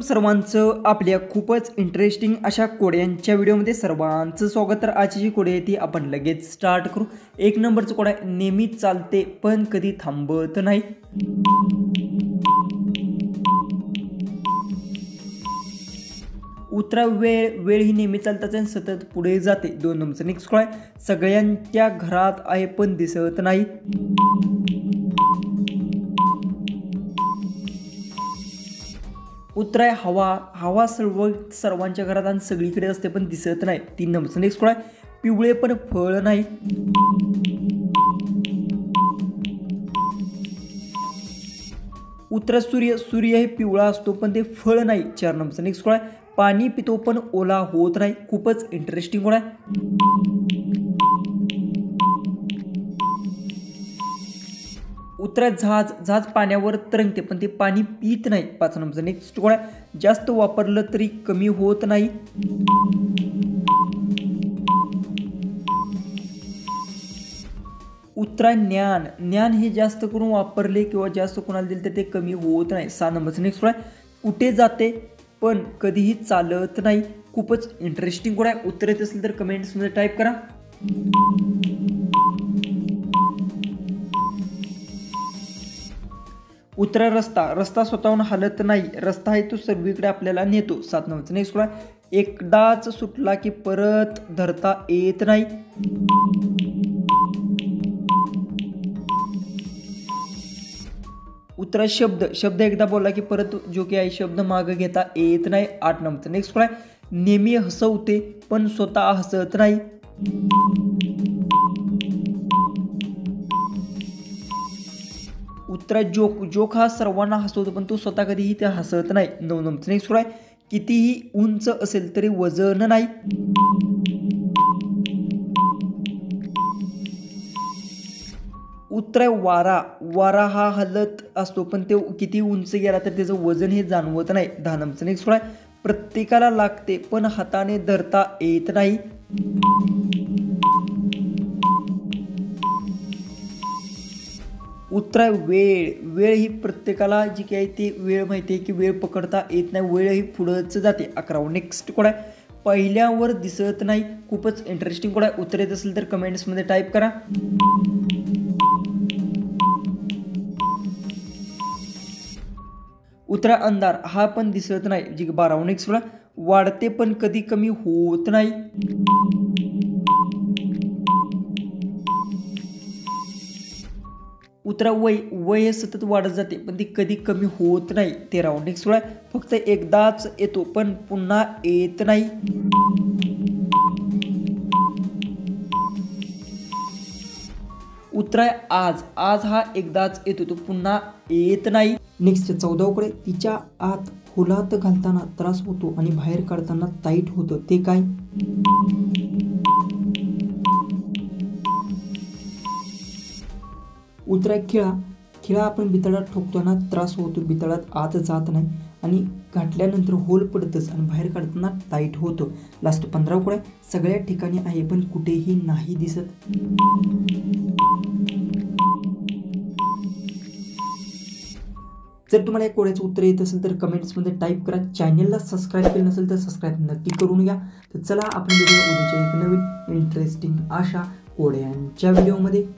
सर्वांचं आपल्या खूपच इंटरेस्टिंग अशा कोड्यांच्या व्हिडिओमध्ये सर्वांचं स्वागत। तर आजची जी कोडी आहे ती आपण लगेच स्टार्ट करू। एक नंबरचं कोड आहे, नेहमी चालते पण कधी थांबत नाही। उत्तरा वेळ वेळ ही नेहमी चालताच आणि सतत पुढे जाते। दोन नंबरचं नेक्स्ट कोड आहे, सगळ्यांच्या घरात आहे पण दिसत नाही। उत्तर आहे हवा हवा सर्वांच्या घरात आणि सगळीकडे असते पण दिसत नाही। तीन नंबरचं नेक्स्ट कोड आहे, पिवळे पण फळ नाही। उत्तर सूर्य हे पिवळा असतो पण ते फळ नाही। चार नंबरचं नेक्स्ट कोड आहे, पाणी पितो पण ओला होत नाही। खूपच इंटरेस्टिंग कोड आहे। उत्तर जहाज पाण्यावर तरंगते पण ते पाणी पित नाही। पाच नंबरचं नेक्स्ट कोड आहे, जास्त वापरलं तरी कमी होत नाही। उत्तर ज्ञान हे जास्त करून वापरले किंवा जास्त कोणाला दिले तर ते कमी होत नाही। सहा नंबरचं नेक्स्ट कोड आहे, कुठे जाते पण कधीही चालत नाही। खूपच इंटरेस्टिंग कोड आहे। उत्तर येत असेल तर कमेंट्समध्ये टाईप करा। उत्तर रस्ता स्वतःहून हलत नाही। रस्ता आहे तो सर्वीकडे आपल्याला नेतो। सात नंबरचं नेक्स्ट कोड आहे, एकदाच सुटला की परत धरता येत नाही। उत्तर शब्द एकदा बोलला की परत जो की आहे शब्द मागे घेता येत नाही। आठ नंबरचं नेक्स्ट कोड आहे, नेहमी हसवते पण स्वतः हसत नाही। उत्तर जोक हा सर्वांना हसवतो पण तो स्वतः कधीही ते हसत नाही। नऊ नंबरचं नेक्स्ट कोड आहे, कितीही उंच असेल तरी वजन नाही। उत्तर वारा हा हलत असतो पण ते किती उंच गेला तर त्याचं वजन हे जाणवत नाही। दहा नंबरचं नेक्स्ट कोड आहे, प्रत्येकाला लागते पण हाताने धरता येत नाही। उत्तर वेळ ही प्रत्येकाला जी काही ती वेळ माहिती आहे की वेळ पकडता येत नाही, वेळ ही पुढंच जाते। 11 नेक्स्ट कोड आहे, पहिल्यावर दिसत नाही। खूपच इंटरेस्टिंग कोड आहे। उत्तर येत असेल तर कमेंट्समध्ये टाईप करा। उत्तर अंधार हा पण दिसत नाही। जी 12 नेक्स्ट कोड आहे, वाढते पण कधी कमी होत नाही। उत्तर वय हे सतत वाढत जाते पण ती कधी कमी होत नाही। 13 नेक्स्ट कोड आहे, फक्त एकदाच येतो पण पुन्हा येत नाही। उत्तर आहे आज हा एकदाच येतो तो पुन्हा येत नाही। नेक्स्ट 14 कडे, तिच्या आत खोलात घालताना त्रास होतो आणि बाहेर काढताना टाईट होतं, ते काय? उत्तर आहे खिळा आपण बितळात ठोकताना त्रास होतो, बितळात आत जात नाही आणि घातल्यानंतर होल पडतच आणि बाहेर काढताना टाईट होतं। लास्ट 15 कडे, सगळ्या ठिकाणी आहे पण कुठेही नाही दिसत। जर तुम्हाला या कोड्याचं उत्तर येत असेल तर कमेंट्समध्ये टाईप करा। चॅनलला सबस्क्राईब केलं नसेल तर सबस्क्राईब नक्की करून घ्या। तर चला आपण भेटूया उद्याच्या एक नवीन इंटरेस्टिंग अशा कोड्यांच्या व्हिडिओमध्ये।